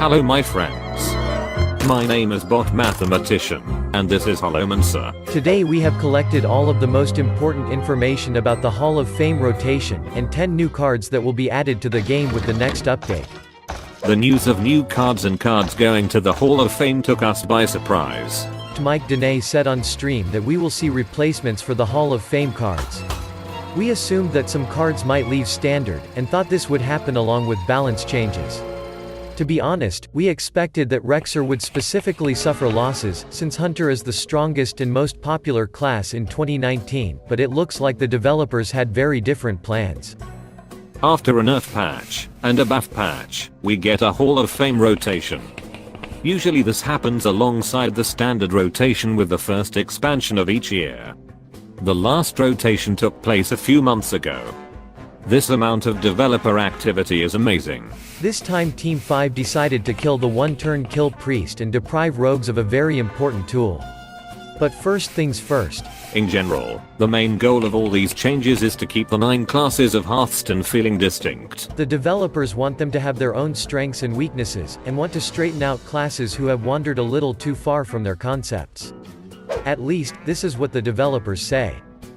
Hello my friends. My name is Bot Mathematician, and this is Holomancer. Today we have collected all of the most important information about the Hall of Fame rotation, and 10 new cards that will be added to the game with the next update. The news of new cards and cards going to the Hall of Fame took us by surprise. Mike Dene said on stream that we will see replacements for the Hall of Fame cards. We assumed that some cards might leave standard, and thought this would happen along with balance changes. To be honest, we expected that Rexer would specifically suffer losses, since Hunter is the strongest and most popular class in 2019, but it looks like the developers had very different plans. After a nerf patch, and a buff patch, we get a Hall of Fame rotation. Usually this happens alongside the standard rotation with the first expansion of each year. The last rotation took place a few months ago. This amount of developer activity is amazing. This time Team 5 decided to kill the one-turn kill priest and deprive rogues of a very important tool. But first things first. In general, the main goal of all these changes is to keep the 9 classes of Hearthstone feeling distinct. The developers want them to have their own strengths and weaknesses, and want to straighten out classes who have wandered a little too far from their concepts. At least, this is what the developers say.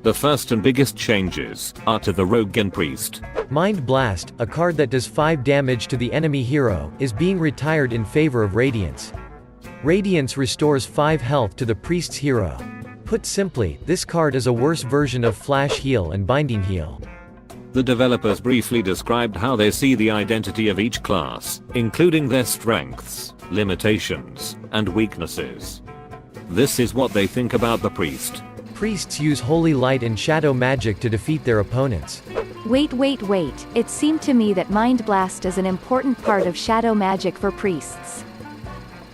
The first and biggest changes are to the Rogue and Priest. Mind Blast, a card that does 5 damage to the enemy hero, is being retired in favor of Radiance. Radiance restores 5 health to the Priest's hero. Put simply, this card is a worse version of Flash Heal and Binding Heal. The developers briefly described how they see the identity of each class, including their strengths, limitations, and weaknesses. This is what they think about the Priest. Priests use Holy Light and Shadow Magic to defeat their opponents. Wait. It seemed to me that Mind Blast is an important part of Shadow Magic for priests.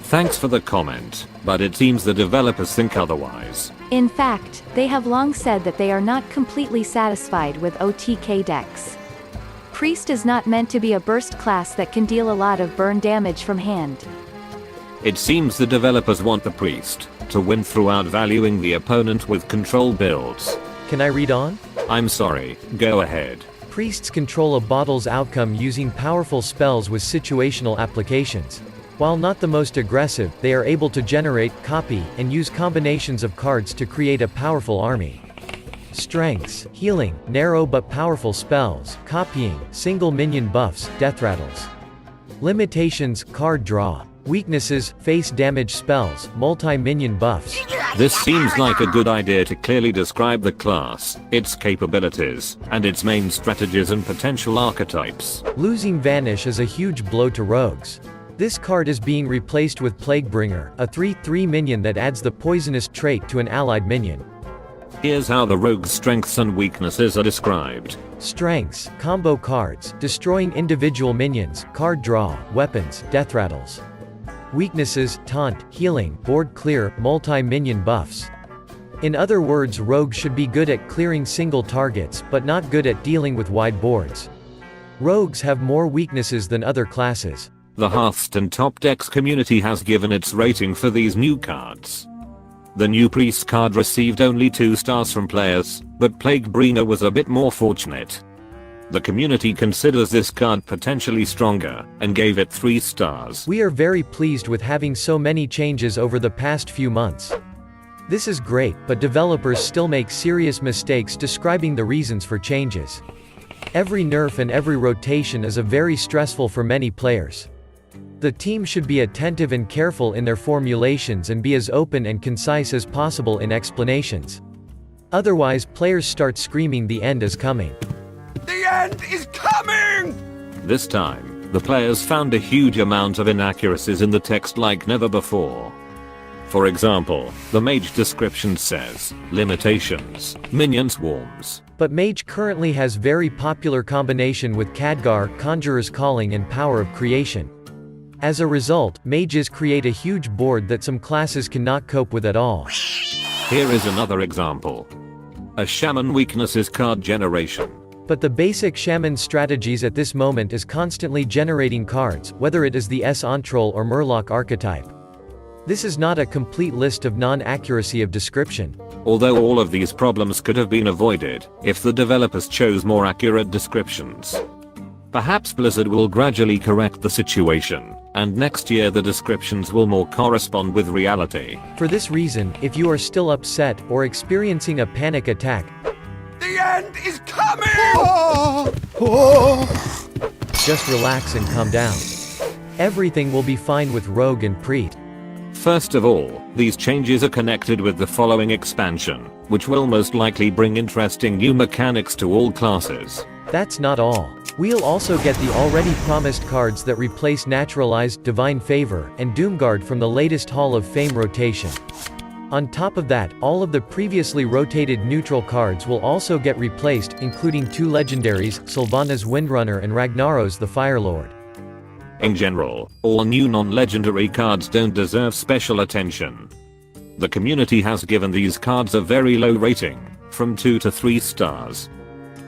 Thanks for the comment, but it seems the developers think otherwise. In fact, they have long said that they are not completely satisfied with OTK decks. Priest is not meant to be a burst class that can deal a lot of burn damage from hand. It seems the developers want the Priest to win throughout valuing the opponent with control builds. Can I read on? I'm sorry, go ahead. Priests control a bottle's outcome using powerful spells with situational applications. While not the most aggressive, they are able to generate, copy, and use combinations of cards to create a powerful army. Strengths: healing, narrow but powerful spells, copying, single minion buffs, death rattles. Limitations: card draw. Weaknesses: face damage spells, multi-minion buffs. This seems like a good idea to clearly describe the class, its capabilities, and its main strategies and potential archetypes. Losing Vanish is a huge blow to rogues. This card is being replaced with Plaguebringer, a 3/3 minion that adds the poisonous trait to an allied minion. Here's how the rogue's strengths and weaknesses are described. Strengths: combo cards, destroying individual minions, card draw, weapons, death rattles. Weaknesses: taunt, healing, board clear, multi-minion buffs. In other words, rogues should be good at clearing single targets, but not good at dealing with wide boards. Rogues have more weaknesses than other classes. The Hearthstone Top Decks community has given its rating for these new cards. The new Priest card received only 2 stars from players, but Plaguebringer was a bit more fortunate. The community considers this card potentially stronger, and gave it 3 stars. We are very pleased with having so many changes over the past few months. This is great, but developers still make serious mistakes describing the reasons for changes. Every nerf and every rotation is very stressful for many players. The team should be attentive and careful in their formulations and be as open and concise as possible in explanations. Otherwise, players start screaming the end is coming. The end is coming! This time, the players found a huge amount of inaccuracies in the text like never before. For example, the mage description says, limitations, minion swarms. But mage currently has very popular combination with Khadgar, Conjurer's Calling and Power of Creation. As a result, mages create a huge board that some classes cannot cope with at all. Here is another example. A shaman weaknesses card generation. But the basic shaman strategies at this moment is constantly generating cards, whether it is the S-Ontrol or Murloc archetype. This is not a complete list of non-accuracy of description. Although all of these problems could have been avoided, if the developers chose more accurate descriptions. Perhaps Blizzard will gradually correct the situation, and next year the descriptions will more correspond with reality. For this reason, if you are still upset or experiencing a panic attack, The end is coming! just relax and calm down. Everything will be fine with Rogue and Preet. First of all, these changes are connected with the following expansion, which will most likely bring interesting new mechanics to all classes. That's not all. We'll also get the already promised cards that replace Naturalized, Divine Favor, and Doomguard from the latest Hall of Fame rotation. On top of that, all of the previously rotated neutral cards will also get replaced, including 2 legendaries, Sylvanas Windrunner and Ragnaros the Firelord. In general, all new non-legendary cards don't deserve special attention. The community has given these cards a very low rating, from 2 to 3 stars.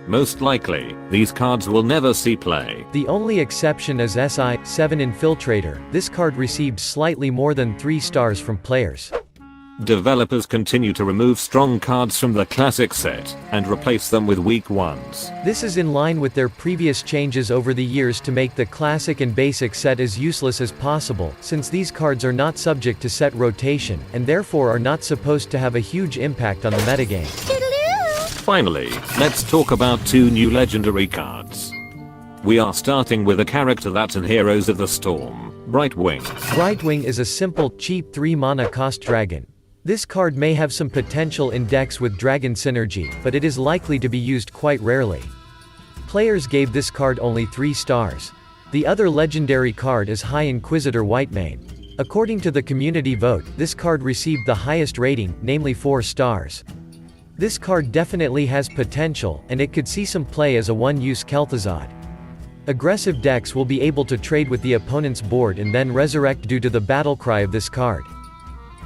Most likely, these cards will never see play. The only exception is SI-7 Infiltrator. This card received slightly more than 3 stars from players. Developers continue to remove strong cards from the classic set, and replace them with weak ones. This is in line with their previous changes over the years to make the classic and basic set as useless as possible, since these cards are not subject to set rotation, and therefore are not supposed to have a huge impact on the metagame. Finally, let's talk about 2 new legendary cards. We are starting with a character that's in Heroes of the Storm, Brightwing. Brightwing is a simple, cheap 3-mana cost dragon. This card may have some potential in decks with Dragon Synergy, but it is likely to be used quite rarely. Players gave this card only 3 stars. The other legendary card is High Inquisitor Whitemane. According to the community vote, this card received the highest rating, namely 4 stars. This card definitely has potential, and it could see some play as a one-use Kel'Thuzad. Aggressive decks will be able to trade with the opponent's board and then resurrect due to the battle cry of this card.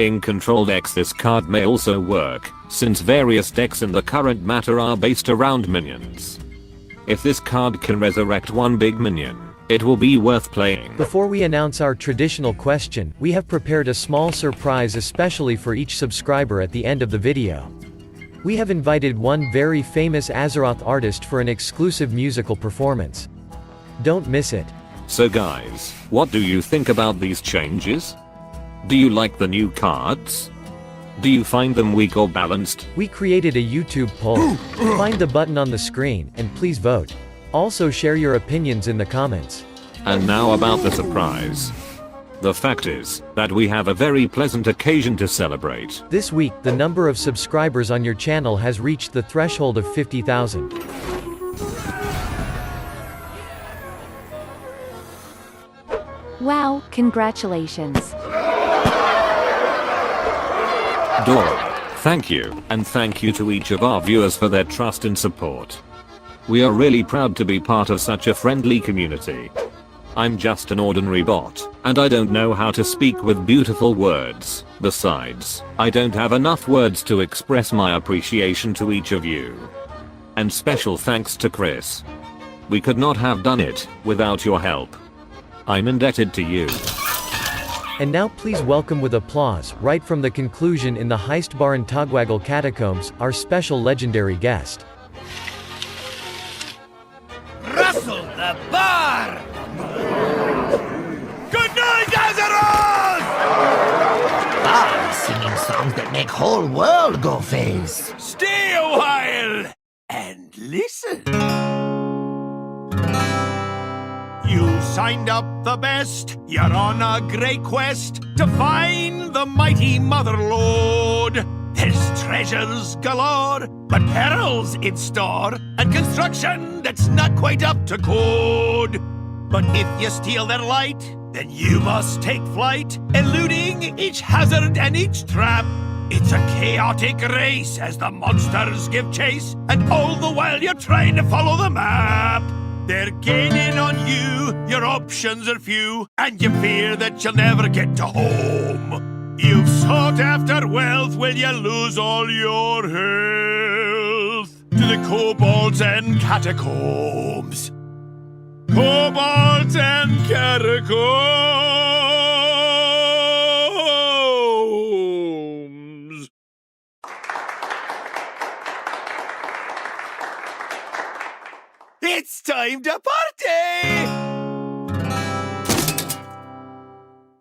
In control decks this card may also work, since various decks in the current meta are based around minions. If this card can resurrect one big minion, it will be worth playing. Before we announce our traditional question, we have prepared a small surprise especially for each subscriber at the end of the video. We have invited one very famous Azeroth artist for an exclusive musical performance. Don't miss it. So guys, what do you think about these changes? Do you like the new cards? Do you find them weak or balanced? We created a YouTube poll. Find the button on the screen, and please vote. Also share your opinions in the comments. And now about the surprise. The fact is, that we have a very pleasant occasion to celebrate. This week, the number of subscribers on your channel has reached the threshold of 50,000. Wow, congratulations. Dora, thank you, and thank you to each of our viewers for their trust and support. We are really proud to be part of such a friendly community. I'm just an ordinary bot, and I don't know how to speak with beautiful words. Besides, I don't have enough words to express my appreciation to each of you. And special thanks to Chris. We could not have done it without your help. I'm indebted to you. And now please welcome with applause, right from the conclusion in the Heistbaron Togwaggle Catacombs, our special legendary guest. Russell the bar! Good night, Azeroth! Bard singing songs that make whole world go phase. Stay a while and listen. You signed up the best. You're on a great quest to find the mighty Mother Lord. There's treasures galore, but perils in store, and construction that's not quite up to code. But if you steal their light, then you must take flight, eluding each hazard and each trap. It's a chaotic race as the monsters give chase, and all the while you're trying to follow the map. They're gaining on you, your options are few, and you fear that you'll never get to home. You've sought after wealth, will you lose all your health to the kobolds and catacombs? Kobolds and catacombs! It's time to party!